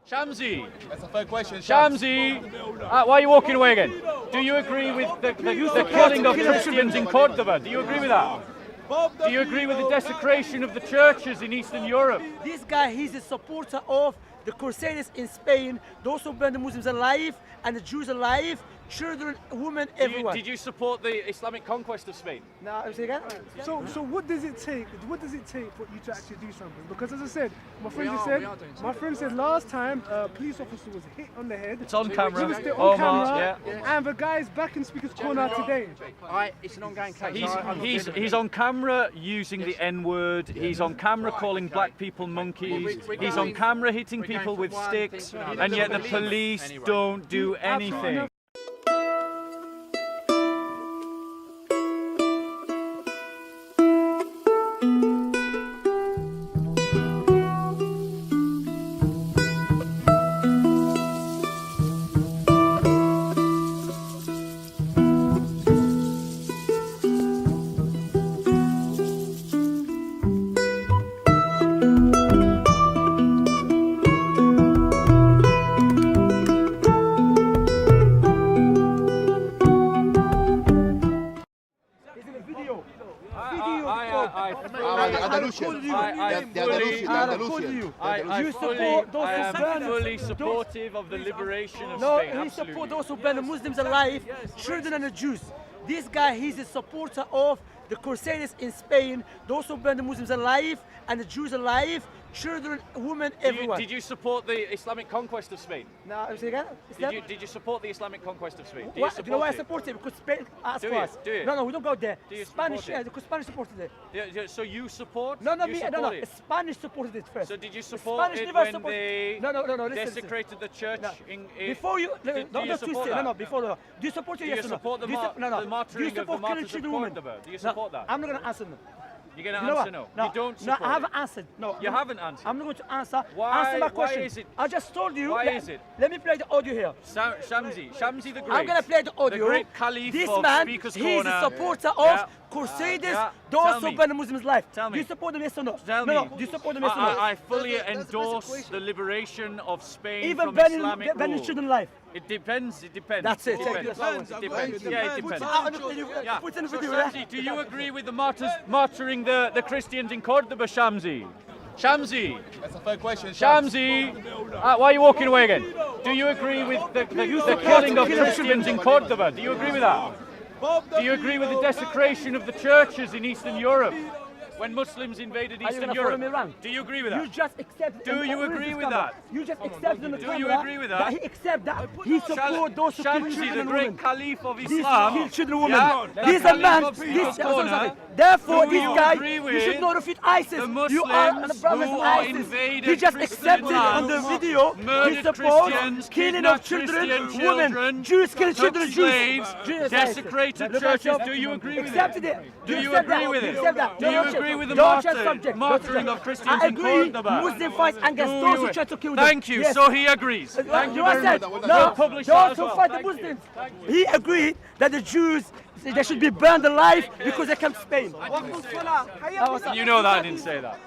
Shamsi. That's a fair question. Shamsi. Why are you walking away again? Do you agree with the killing of Christians in Cordoba? Do you agree with that? Do you agree with the desecration of the churches in Eastern Europe? This guy, he's a supporter of the Crusades in Spain. Those who burn the Muslims alive and the Jews alive, children, women, everyone. Did you support the Islamic conquest of Spain? No, say again? So what does it take? What does it take for you to actually do something? Because as I said, my friend said last time a police officer was hit on the head. It's on camera. He was still on Omar, camera, and the guy's back in Speaker's Corner today. It's an ongoing case. He's on camera using the N-word. He's on camera calling black people monkeys. He's on camera hitting people with sticks, and yet the police don't do anything. I am fully supportive of the liberation of Spain. No, he supports those who burn the Muslims alive, children and the Jews. This guy, he's a supporter of the Crusades in Spain. Those who burn the Muslims alive and the Jews alive, children, women, everyone. Did you support the Islamic conquest of Spain? No, say again? Did you support the Islamic conquest of Spain? Do you know why I support it? Because Spain asked for us. Do you? No, we don't go there. Do you Spanish, support it? because Spanish supported it. Yeah, so you support? No, you me. support No. it? Spanish supported it first. So did you support Spanish it never when supported. they No, listen. desecrated the church? No. Before you, do you support that? No, before. No. Do you support it? Do you Yes or no? support the Do you su- no, no. the martyring Do you of the support martyrs killing of children, Cordoba? Do you support that? I'm not going to answer no. You're going to You know answer what? no? You don't support No, I haven't it? answered. No. You haven't answered? I'm not going to answer. Why- Answer my question. why is it- I just told you. why is it? Let me play the audio here. Shamsi the Great. I'm going to play the audio. The great caliph this of man, Speaker's he's Corner. a supporter of Yeah. Crusades, Yeah. those Tell who me. burn the Muslims' life. Tell me. Do you support them, yes or no? Tell No, me. do you support them, yes or no? I fully endorse the liberation of Spain Even from burning Islamic burning rule. children's life. It depends. That's it. It depends. It depends. Yeah, it depends. Yeah. Put in So, video. Shamsi, do you agree with the martyring the Christians in Cordoba, Shamsi? Shamsi. That's a fair question. Shamsi. Why are you walking away again? Do you agree with the killing of Christians in Cordoba? Do you agree with that? Do you agree with the desecration of the churches in Eastern Europe when Muslims invaded Are you Eastern gonna follow Europe? me around? Do you agree with You that? just accept. Do you agree with that? You just accept on the Do camera. you agree with that? He accept that. He support those who kill Shamsi, children the and great women. caliph of These Islam. kill children and women. Yeah, the He's a caliph man. of Speaker's Corner. Therefore, Do this you guy, agree you with should not refute ISIS. the You are the Muslims brothers who of are ISIS. invaded He just Christian accepted on the lands, video. He murdered supports Christians, killing of kidnapped children, Christian women, children, Jews killing took children, slaves, Jews. desecrated Look churches. at Do you agree with accepted it? it? Do you accept agree that? with it? Accept that? Do you Don't agree change- with the don't change subject. martyring Don't of change. Christians I in agree. Cordoba? Muslim fight against Do those you- who try to kill them. Thank you. Yes. So he agrees. Thank you very much. No, We'll publish that those as who well. fight the Thank you. Muslims. He agreed that the Jews, they should be burned alive because they came to Spain. You know that I didn't say that.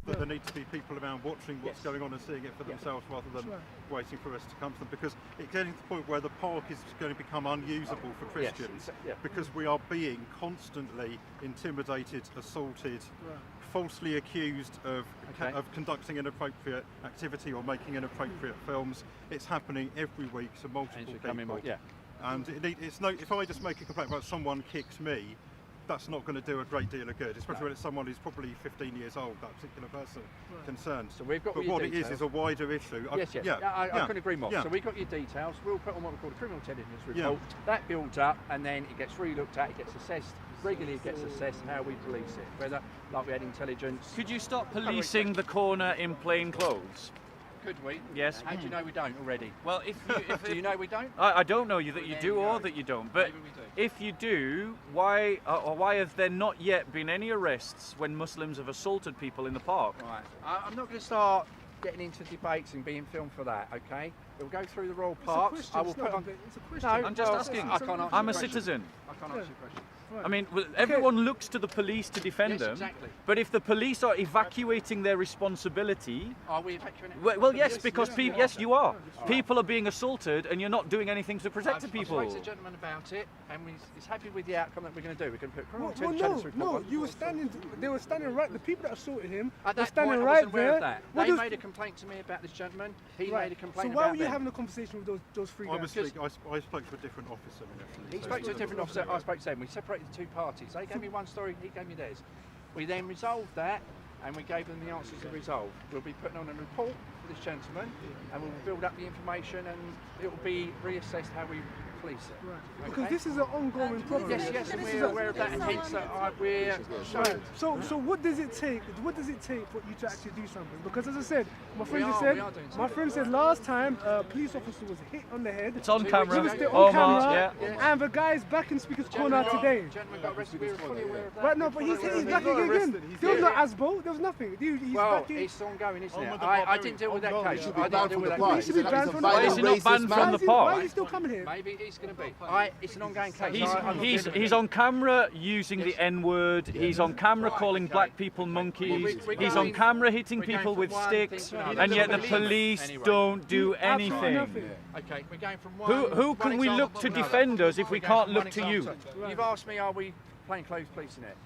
But there need to be people around watching what's going on and seeing it for themselves rather than waiting for us to come to them, because it's getting to the point where the park is going to become unusable for Christians because we are being constantly intimidated, assaulted, falsely accused of conducting inappropriate activity or making inappropriate films. It's happening every week to multiple people. And if I just make a complaint about someone kicked me, that's not going to do a great deal of good, especially when it's someone who's probably 15 years old, that particular person concerned. So we've got but what it is a wider issue. I couldn't agree more. So we've got your details. We'll put on what we call a criminal intelligence report. That builds up and then it gets re-looked at, it gets assessed. Regularly it gets assessed how we police it, whether like we had intelligence. Could you stop policing the corner in plain clothes? Could we? Yes. How do you know we don't already? Well, if do you know we don't? I don't know that you do or that you don't. But Maybe we do. if you do, why have there not yet been any arrests when Muslims have assaulted people in the park? Right. I'm not going to start getting into debates and being filmed for that. Okay. We'll go through the royal parks. I will put on. It's a question. No, I'm just asking. I can't answer I'm your a question. citizen. I can't answer your question. I mean, everyone looks to the police to defend them. Exactly. But if the police are evacuating their responsibility, are we evacuating? well, yes, because yes, you are. People are being assaulted, and you're not doing anything to protect the people. I spoke to the gentleman about it, and he's happy with the outcome that we're going to do. We're going to put criminal Well, intelligence report no, on. you were standing. They were standing right. The people that assaulted him At were that standing point, I right wasn't aware there. of that. What They does- made a complaint to me about this gentleman. He Right. made a complaint So why about were you them. having a conversation with those three I guys? I spoke to a different officer. He spoke to a different officer, I spoke to them. We separated the two parties. They gave me one story, he gave me theirs. We then resolved that, and we gave them the answers to resolve. We'll be putting on a report for this gentleman, and we'll build up the information, and it will be reassessed how we police it. Right. Okay? Because this is an ongoing problem. Yes, and we're aware of that, and hence that we're Right. So what does it take? What does it take for you to actually do something? Because as I said, my friend We just are said. doing My something. friend said last time a police officer was hit on the head. It's on He camera. was still Omar, on camera, yeah. and the guy's back in Speaker's Corner today. Gentleman got arrested, we were fully aware of that. Right, no, but he's back again. There was no ASBO. There was nothing. He's Well, back in. it's ongoing, isn't Oh, it? my I didn't deal with that God, case. he should I didn't deal with that He case. should be banned from the Why is he not banned from the Why park? is he still coming here? Maybe he's going to be. It's an ongoing case. He's on camera using the N-word. He's on camera calling black people monkeys. He's on camera hitting people with sticks, and yet the police don't do anything. Okay, we're going from one. Who can we look to defend us if we can't look to you? You've asked me, are we plainclothes policing it?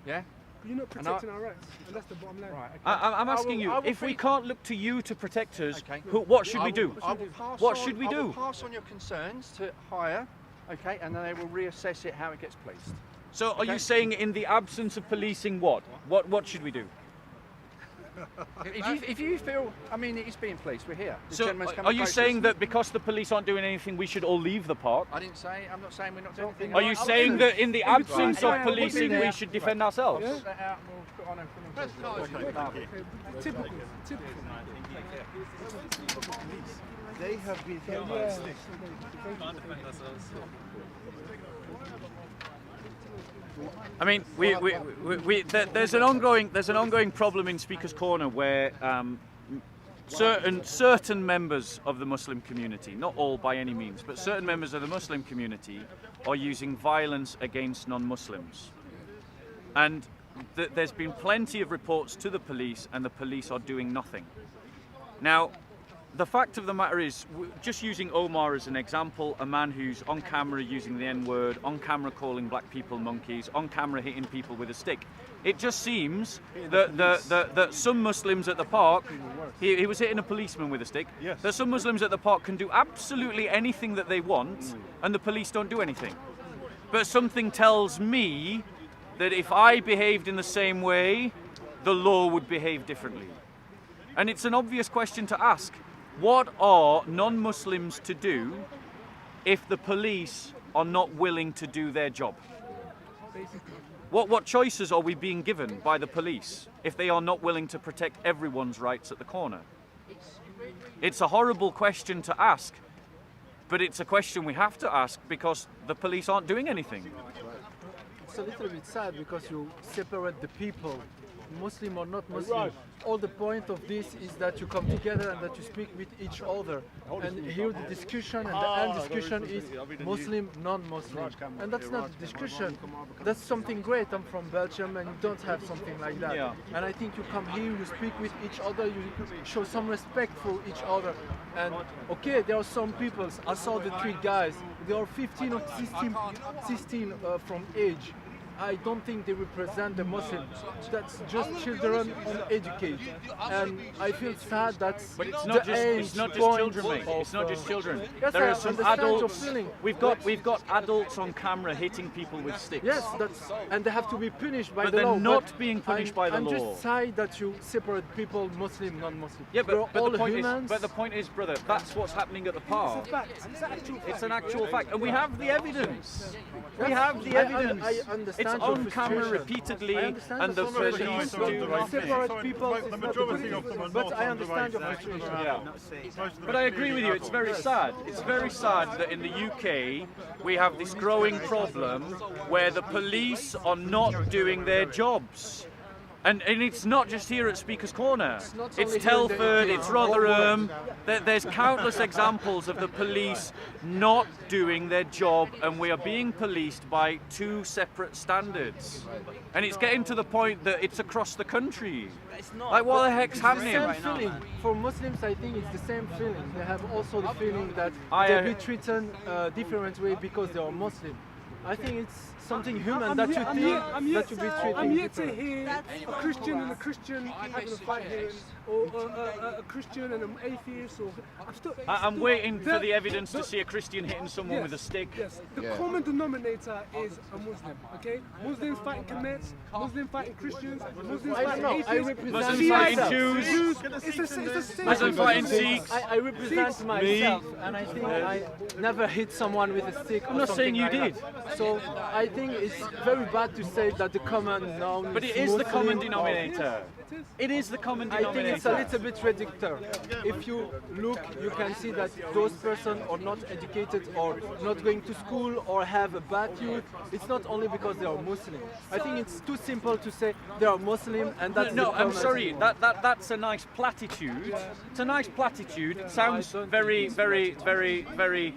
Yeah? You're not protecting our rights, and that's the bottom line. Right. Okay. I'm asking you, if we can't look to you to protect us, what should we do? What should we I will do? pass on your concerns to higher, okay, and then they will reassess it how it gets policed. So are you saying in the absence of policing what? What should we do? If you feel, I mean, it is being policed. We're here. The So gentleman's come are you approach saying us. that because the police aren't doing anything, we should all leave the park? I'm not saying we're not doing anything. Are you saying that in the absence of Right. policing, we should defend ourselves? We'll put that out and we'll put on a criminal case. Typical. They have been held by sticks. I mean, there's an ongoing problem in Speaker's Corner where certain members of the Muslim community, not all by any means, but certain members of the Muslim community are using violence against non-Muslims, and there's been plenty of reports to the police, and the police are doing nothing. Now, the fact of the matter is, just using Omar as an example, a man who's on camera using the N-word, on camera calling black people monkeys, on camera hitting people with a stick. It just seems that some Muslims at the park, he was hitting a policeman with a stick, that some Muslims at the park can do absolutely anything that they want, and the police don't do anything. But something tells me that if I behaved in the same way, the law would behave differently. And it's an obvious question to ask. What are non-Muslims to do if the police are not willing to do their job? What choices are we being given by the police if they are not willing to protect everyone's rights at the corner? It's a horrible question to ask, but it's a question we have to ask because the police aren't doing anything. It's a little bit sad because you separate the people, Muslim or not Muslim. All the point of this is that you come together and that you speak with each other. And here the discussion and the end discussion is Muslim, non-Muslim. And that's not a discussion. That's something great. I'm from Belgium and you don't have something like that. Yeah. And I think you come here, you speak with each other, you show some respect for each other. And okay, there are some people, I saw the three guys, they are 15 or 16 from age. I don't think they represent the Muslims. That's just children uneducated, and I feel sad that. But it's the not just point children, mate. of, It's not just children. Yes, There I are some understand your adults. feeling. We've got adults on camera hitting people with sticks. Yes, and they have to be punished by But the they're law. not being punished by the I'm law. just sad that you separate people, Muslim, non-Muslim. Yeah, We're but all the point humans. is, brother, that's what's happening at the park. It's an actual fact, and we have the evidence. We have the evidence. I understand It's your on camera frustration. repeatedly, I understand and the the frustration. police Some of do them nothing. Separate people is The not majority the of them are but not I understand your underage. frustration. Yeah. But I agree with you, it's very sad. It's very sad that in the UK we have this growing problem where the police are not doing their jobs. And it's not just here at Speaker's Corner. not It's only here in the Telford, UK. it's Rotherham. There's countless examples of the police not doing their job, and we are being policed by two separate standards. And it's getting to the point that it's across the country. Like, what the heck's happening? Same feeling. For Muslims, I think it's the same feeling. They have also the feeling that I, they'll be treated different way because they are Muslim. I think it's something human that you think that you be treated I'm yet to different. hear a Christian and a Christian having a fight here, or a Christian and an atheist, or I'm waiting for the evidence to see a Christian hitting someone with a stick. Yes, the common denominator is a Muslim. Okay, Muslims fighting Kemets, Muslims fighting Christians, Muslims I fighting don't know. I atheists, represent Muslims fighting myself. Jews. It's the same. Muslims fighting Sikhs. I represent myself, and I think I never hit someone with a stick. I'm not saying you did. So I think it's very bad to say that the common noun. But it is the common Muslim. denominator. It is the common I denominator. think it's a little bit reductive. If you look, you can see that those persons are not educated or not going to school or have a bad youth. It's not only because they are Muslim. I think it's too simple to say they are Muslim and that's No, the I'm common. sorry. That's a nice platitude. It's a nice platitude. It sounds very, very, very, very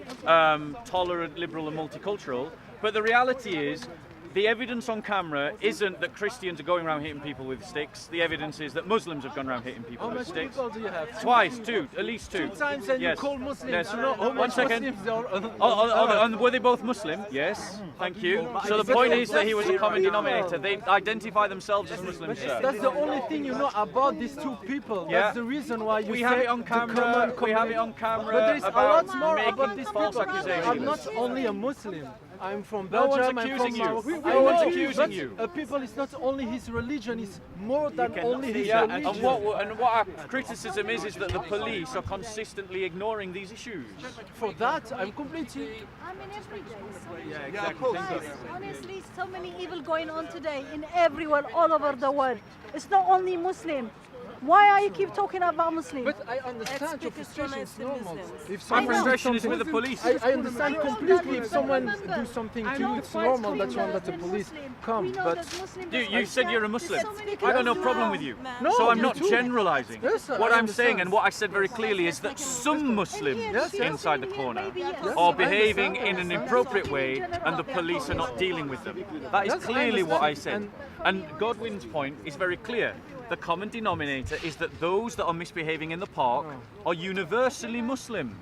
tolerant, liberal, and multicultural. But the reality is, the evidence on camera isn't that Christians are going around hitting people with sticks. The evidence is that Muslims have gone around hitting people How with much sticks. people do you have? Twice, two, at least two. Two times and Yes. you call Muslims. Yes. You know how One much second. Muslims there are? And were they both Muslim? Yes. Thank you. So the point is that he was a common denominator. They identify themselves as Muslims, sir. That's the only thing you know about these two people. Yeah. That's the reason why you We say have it on the camera. common We have it community. on camera. But there is a about lot more making about these false people. accusations. I'm not only a Muslim. I'm from No one's Belgium. accusing I'm from you. Morocco. No I one's know, accusing but you. a people is not only his religion. It's more than only his Yeah, religion. and what our criticism is that the police are consistently ignoring these issues. For that, I'm completely. I mean, every day. Yeah, Yeah, of course. Guys, honestly, so many evil going on today in everywhere, all over the world. It's not only Muslim. Why are you keep talking about Muslim? But I understand your frustration is normal. If My someone does frustration is something- with the police. I understand completely. If someone Remember, do something to know you, it's fights normal that you between want that the police come. We know But that Muslims You are said you're a There's Muslim. so many I got no people problem now. with you. No, So I'm you not too. generalizing. Yes, sir, What I I'm saying understand. and what I said very clearly is that some Muslims Yes, yes. inside the corner Maybe, yes. are I behaving understand. in an inappropriate way and the police are not dealing with them. That is Yes, I clearly what I said. understand. And Godwin's point is very clear. The common denominator is that those that are misbehaving in the park are universally Muslim.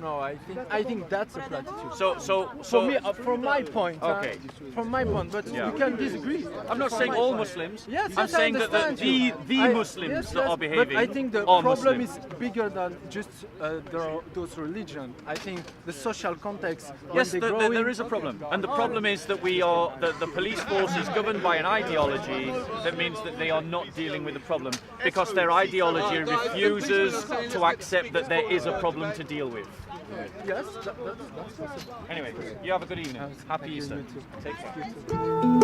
no, I think that's a platitude. So For me, from my point. Okay. From my point, but Yeah. you can disagree. I'm not saying all Muslims. Yes, I'm yes, I saying that understand you. the I- Muslims yes, that yes, are behaving But I think the are problem Muslim. is bigger than just those religions. I think the social context. when Yes, they there grow is a problem, and the problem is that the police force is governed by an ideology that means that they are not dealing with the problem because their ideology refuses to accept that there is a problem to deal with. Yes, that's possible. Anyway, you have a good evening. Happy Easter. You too. Take care.